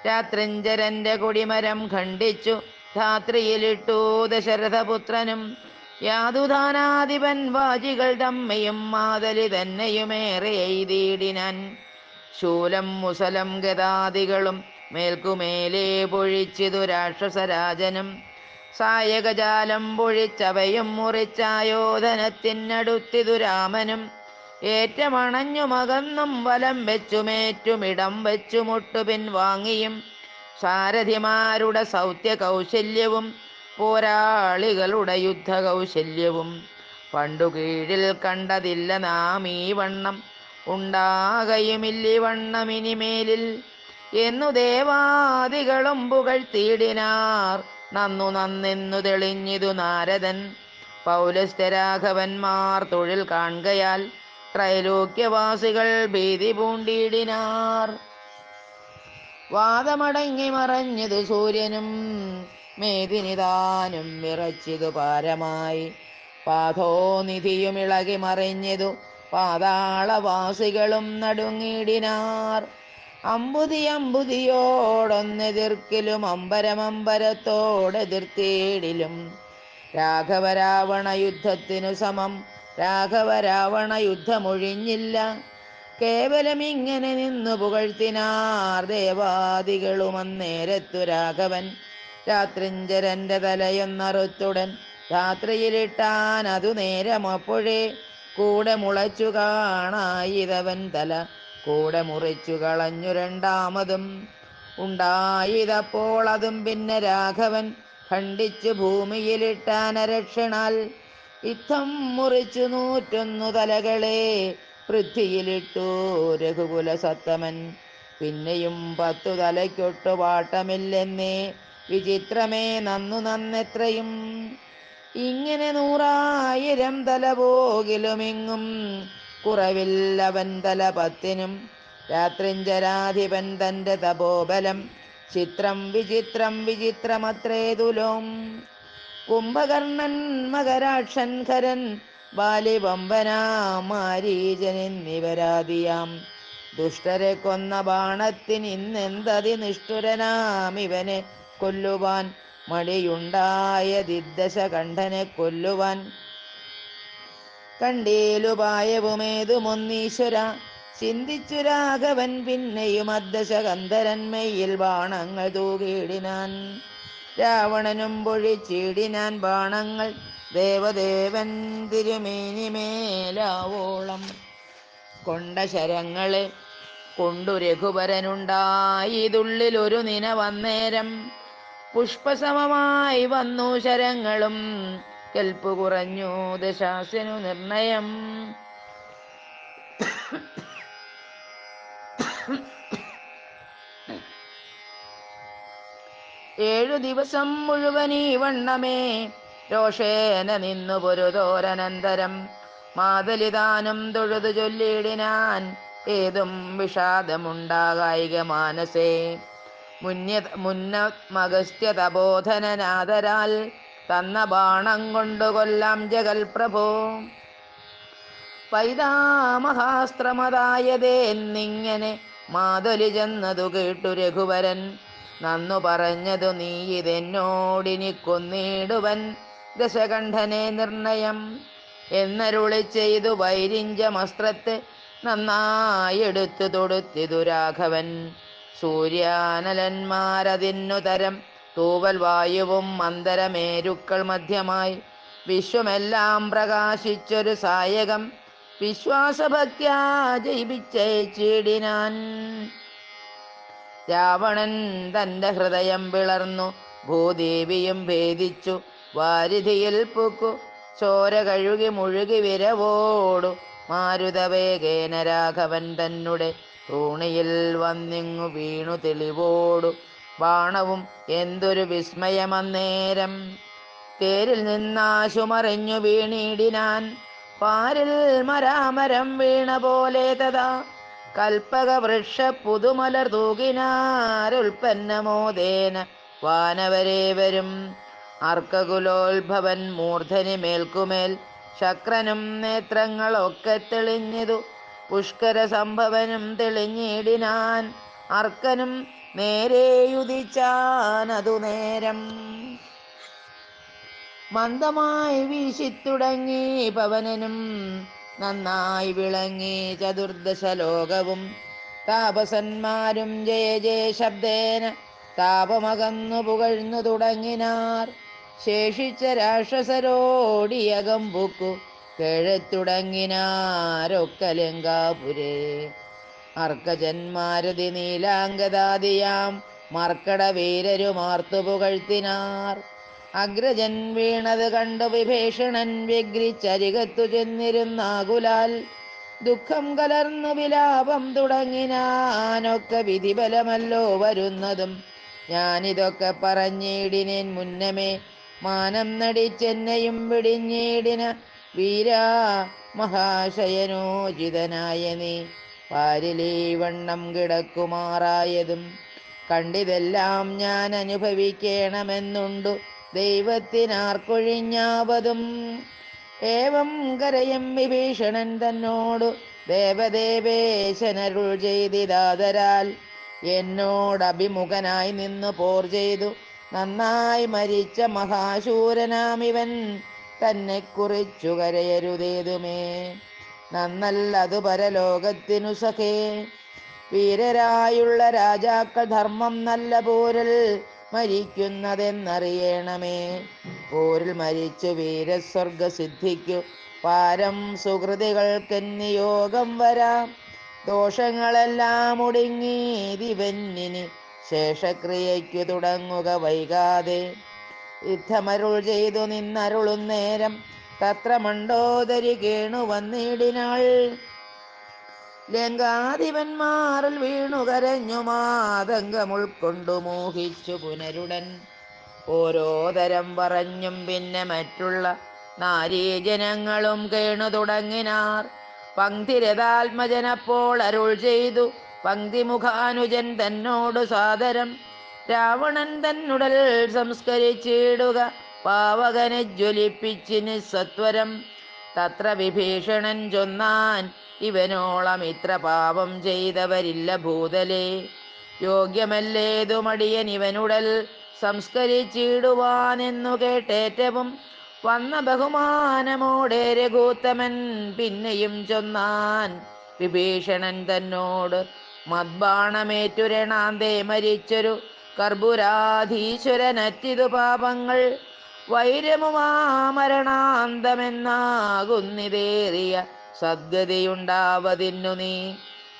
Speaker 1: രാത്രിഞ്ചരന്റെ കൊടിമരം ഖണ്ഡിച്ചു ധാത്രിയിലിട്ടു ദശരഥപുത്രനും. യാതുധാനാധിപൻ വാജികൾ തമ്മയും മാതലി തന്നെയുമേറെ എയ്തിയിടിനാൻ. ശൂലം മുസലം ഗദാദികളും മേൽക്കുമേലേ പൊഴിച്ചിതു രാക്ഷസരാജനും. സായകജാലം പൊഴിച്ചവയും മുറിച്ചായോധനത്തിനടുത്തിതു രാമനും. ഏറ്റമണഞ്ഞു മകന്നും വലം വെച്ചുമേറ്റുമിടം വെച്ചു മുട്ടുപിൻ വാങ്ങിയും. സാരഥിമാരുടെ സൗത്യ കൗശല്യവും പോരാളികളുടെ യുദ്ധ കൗശല്യവും പണ്ടു കീഴിൽ കണ്ടതില്ല നാം ഈ വണ്ണം. ഉണ്ടാകയുമില്ലി വണ്ണം ഇനിമേലിൽ എന്നു ദേവാദികളും പുകഴ്ത്തിയിടിനാർ. നന്നു നന്നെന്നു തെളിഞ്ഞിതു നാരദൻ. പൗലസ്ത്യരാഘവന്മാർ തൊഴിൽ കാൺകയാൽ ത്രൈലോക്യവാസികൾ ഭീതി പൂണ്ടിയിടിനാർ. വാദമടങ്ങി മറഞ്ഞതു സൂര്യനും മേദിനിതാനും വിറച്ചിതു പാരമായി. പാഥോനിധിയും ഇളകി മറിഞ്ഞതു പാതാളവാസികളും നടുങ്ങിടിനാർ. അമ്പുതിയോടൊന്നെതിർക്കിലും അമ്പരമമ്പരത്തോടെതിർത്തിയിടിലും രാഘവരാവണ യുദ്ധത്തിനു സമം രാഘവരാവണ യുദ്ധമൊഴിഞ്ഞില്ല. കേവലം ഇങ്ങനെ നിന്നു പുകഴ്ത്തിനാർ ദേവാദികളും അന്നേരത്തു രാഘവൻ. രാത്രിഞ്ചരന്റെ തലയൊന്നറുത്തുടൻ രാത്രിയിലിട്ടാൻ അതു നേരം അപ്പോഴേ കൂടെ മുളച്ചു കാണായിതവൻ തല കൂടെ മുറിച്ചു കളഞ്ഞു രണ്ടാമതും. ഉണ്ടായിതപ്പോൾ അതും പിന്നെ രാഘവൻ ഖണ്ഡിച്ചു ഭൂമിയിലിട്ടാനരക്ഷണാൽ. യുദ്ധം മുറിച്ചു 101 തലകളെ പൃഥ്വിയിലിട്ടു രഘുകുല സത്തമൻ. പിന്നെയും 10 തലയ്ക്കൊട്ടു പാട്ടമില്ലെന്നേ വിചിത്രമേ നന്നു നന്നെത്രയും. ഇങ്ങനെ 100,000 തല പോകിലുമെങ്ങും കുറവില്ലവൻ തല 10നും. രാത്രിഞ്ചരാധിപൻ തന്റെ തപോബലം ചിത്രം വിചിത്രം വിചിത്രമത്രേ തുലോം. കുംഭകർണൻ മകരാക്ഷൻ ഖരൻ ബാലിവമ്പനാം മാരീചൻ എന്നിവരാദിയാം ദുഷ്ടരെ കൊന്ന ബാണത്തിനിന്നെന്തതി നിഷ്ഠുരനാം ഇവനെ കൊല്ലുവാൻ മടിയുണ്ടായ ദിദ്ദശകണ്ഠനെ കൊല്ലുവാൻ. കണ്ടേലുപായവുമേതുമൊന്നീശ്വര ചിന്തിച്ചു രാഘവൻ. പിന്നെയും അദ്ദശകന്ധരന്മയിൽ ബാണങ്ങൾ തൂകിയിടിനാൻ. രാവണനും പൊഴിച്ചിടിനാൻ ബാണങ്ങൾ ദേവദേവൻ തിരുമേനിമേലാവോളം. കൊണ്ട ശരങ്ങളെ കൊണ്ടു രഘുവരനുണ്ടായതുള്ളിൽ ഒരു നിനവന്നേരം. പുഷ്പസമമായി വന്നു ശരങ്ങളും കെൽപ്പു കുറഞ്ഞു ദശാസ്യനു നിർണയം. 7 ദിവസം മുഴുവനീ വണ്ണമേ രോഷേന നിന്നു പൊരുതോരനന്തരം. മാതലിതാനും തൊഴുതു ചൊല്ലിയിടിനാൻ ഏതും വിഷാദമുണ്ടാകായിക മാനസേ. മുന്നമഗസ്ത്യ തപോധനനാദരാൽ തന്ന ബാണം കൊണ്ടു കൊല്ലാം ജഗൽപ്രഭോ. പൈതാമഹാസ്ത്രമതായതെന്നിങ്ങനെ മാതൊലി ചെന്നതു കേട്ടു രഘുവരൻ. നന്നു പറഞ്ഞതു നീ ഇതെന്നോടിനി കൊന്നിടുവൻ ദശകണ്ഠനെ നിർണയം. എന്നരുളി ചെയ്തു വൈരിഞ്ചമസ്ത്രത്തെ നന്നായെടുത്തു തൊടുത്തിതു രാഘവൻ. സൂര്യാനലന്മാരതിന്നു തരം തൂവൽ വായുവും മന്ദരമേരുക്കൾ മധ്യമായി വിശ്വമെല്ലാം പ്രകാശിച്ചൊരു സായകം വിശ്വാസഭക്ത്യാ ജയിപ്പിച്ചേച്ചിടിനാൻ. രാവണൻ തന്റെ ഹൃദയം പിളർന്നു ഭൂദേവിയും ഭേദിച്ചു വാരിധിയിൽ പുക്കു ചോര കഴുകി മുഴുകി വിരവോടു മാരുതവേഗേന രാഘവൻ തന്നെ തൂണിയിൽ വന്നിങ്ങു വീണു തെളിവോടു ബാണവും എന്തൊരു വിസ്മയമന്നേരം. തേരിൽ നിന്നാശുമറിഞ്ഞു വീണിടിനാൻ പാരിൽ മരാമരം വീണ പോലെ തഥാ. കൽപ്പകവൃക്ഷ പുതുമലർ തൂകിനാരുൽപ്പന്നമോദേന വാനവരേവരും. അർക്കകുലോത്ഭവൻ മൂർധനി മേൽക്കുമേൽ ശക്രനും നേത്രങ്ങളൊക്കെ തെളിഞ്ഞിതു. പുഷ്കര സംഭവനും തെളിഞ്ഞിടിനാൻ അർക്കനും നേരെയുദിച്ചാനതു നേരം. മന്ദമായി വീശിത്തുടങ്ങി പവനനും നന്നായി വിളങ്ങി ചതുർദശലോകവും. താപസന്മാരും ജയ ജയ ശബ്ദേന താപമകന്നു പുകഴ്ന്നു തുടങ്ങിനാർ. ശേഷിച്ച രാക്ഷസരോടിയകമ്പുക്കു കേഴത്തുടങ്ങിനാരൊക്കെ ലങ്കാപുരേ. അർക്കജന്മാരതി നീലാംഗദാദിയാം മർക്കട വീരരുമാർത്തു പുകഴ്ത്തിനാർ. അഗ്രജൻ വീണത് കണ്ടു വിഭീഷണൻ വ്യഗ്രിച്ചരികത്തു ചെന്നിരുന്നാകുലാൽ. ദുഃഖം കലർന്നു വിലാപം തുടങ്ങിനാനൊക്കെ വിധിബലമല്ലോ വരുന്നതും. ഞാനിതൊക്കെ പറഞ്ഞിടിനേൻ മുന്നമേ മാനം നടിച്ചെന്നെയും വെടിഞ്ഞിടിന വീരാ മഹാശയനോചിതനായ നീ. പാരിലീ വണ്ണം കിടക്കുമാറായതും കണ്ടിതെല്ലാം ഞാൻ അനുഭവിക്കണമെന്നുണ്ടു ദൈവത്തിനാർക്കൊഴിഞ്ഞാവതും. ഏവം കരയും വിഭീഷണൻ തന്നോടു ദേവദേവേശനരുൾ ചെയ്തിതാദരാൽ. എന്നോടഭിമുഖനായി നിന്നു പോർ ചെയ്തു നന്നായി മരിച്ച മഹാശൂരനാമിവൻ തന്നെ കുറിച്ചു കരയരുതേതുമേ. നന്നല്ലതു പരലോകത്തിനു സഖേ. വീരരായുള്ള രാജാക്കൾ ധർമ്മം നല്ല പോരിൽ മരിക്കുന്നതെന്നറിയണമേ. പോരിൽ മരിച്ചു വീരസ്വർഗസിദ്ധിക്കു പാരം സുഹൃതികൾക്കെന്നിയോഗം വരാം. ദോഷങ്ങളെല്ലാം ഒടുങ്ങി ദിവന്നിനി ശേഷക്രിയയ്ക്കു തുടങ്ങുക വൈകാതെ. യുദ്ധമരുൾ ചെയ്തു നിന്നരുളുന്നേരം തത്ര മണ്ഡോദരി കേണു വന്നിടിനാൾ. ലങ്കാധിപന്മാരിൽ വീണു കരഞ്ഞു മാതങ്കം ഉൾക്കൊണ്ടു മോഹിച്ചു പുനരുടൻ. ഓരോതരം പറഞ്ഞും പിന്നെ മറ്റുള്ള നാരീജനങ്ങളും കേണു തുടങ്ങിനാർ. പങ്ക്തിരഥാത്മജനപ്പോൾ അരുൾ ചെയ്തു പങ്ക്തിമുഖാനുജൻ തന്നോടു സാദരം. രാവണൻ തന്നുടൽ സംസ്കരിച്ചിടുക പാവകനെ ജ്വലിപ്പിച്ച് നിസ്സത്വരം. തത്ര വിഭീഷണൻ ചൊന്നാൻ ഇവനോളം ഇത്ര പാപം ചെയ്തവരില്ല ഭൂതലേ. യോഗ്യമല്ലേതു മടിയൻ ഇവനുടൽ സംസ്കരിച്ചിടുവാനെന്നു കേട്ടേറ്റവും. വന്ന ബഹുമാനമോടെ രഘൂത്തമൻ പിന്നെയും ചൊന്നാൻ വിഭീഷണൻ തന്നോട്. മദ്ബാണമേറ്റുരണാന്തേ മരിച്ചൊരു കർപ്പുരാധീശ്വരനറ്റിതു പാപങ്ങൾ. വൈരമുമാ മരണാന്തമെന്നാകുന്നിതേറിയ സദ്ഗതിയുണ്ടാവതിന്നു നീ.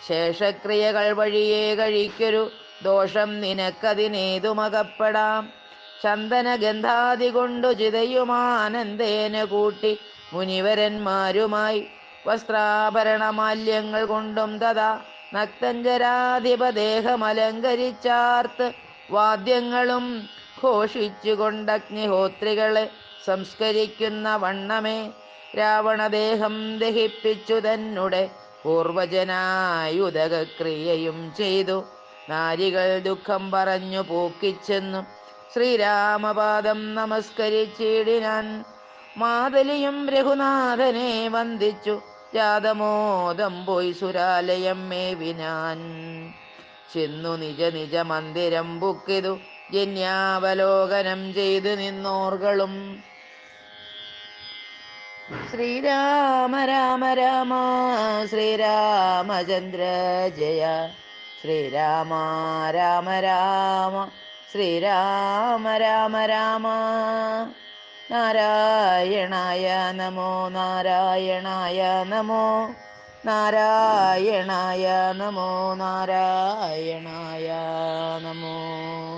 Speaker 1: ശേഷക്രിയകൾ വഴിയേ കഴിക്കൊരു ദോഷം നിനക്കതിനേതുമകപ്പെടാം. ചന്ദനഗന്ധാദി കൊണ്ടു ചിതയുമാനന്ദേന കൂട്ടി മുനിവരന്മാരുമായി വസ്ത്രാഭരണമാല്യങ്ങൾ കൊണ്ടും തഥാ നക്തഞ്ചരാധിപദേഹമലങ്കരിച്ചാർത്ത് വാദ്യങ്ങളും ഘോഷിച്ചുകൊണ്ടഗ്നിഹോത്രികളെ സംസ്കരിക്കുന്ന വണ്ണമേ. രാവണദേഹം ദഹിപ്പിച്ചു തന്നെ പൂർവജനായുധക്രിയയും ചെയ്തു. നാരികൾ ദുഃഖം പറഞ്ഞു പൂക്കിച്ചെന്നു ശ്രീരാമപാദം നമസ്കരിച്ചിടിനാൻ. മാതലിയും രഘുനാഥനെ വന്ദിച്ചു ജാതമോദം പോയി സുരാലയം മേവിനാൻ. ചെന്നു നിജ നിജ മന്ദിരം ബുക്കിതു ജന്യാവലോകനം ചെയ്തു നിന്നോർകളും. ശ്രീരാമ രാമ രാമ ശ്രീരാമചന്ദ്ര ജയ. ശ്രീരാമ രാമ രാമ ശ്രീരാമ രാമ രാമ. നാരായണായ നമോ നാരായണായ നമോ നാരായണായ നമോ നാരായണായ നമോ.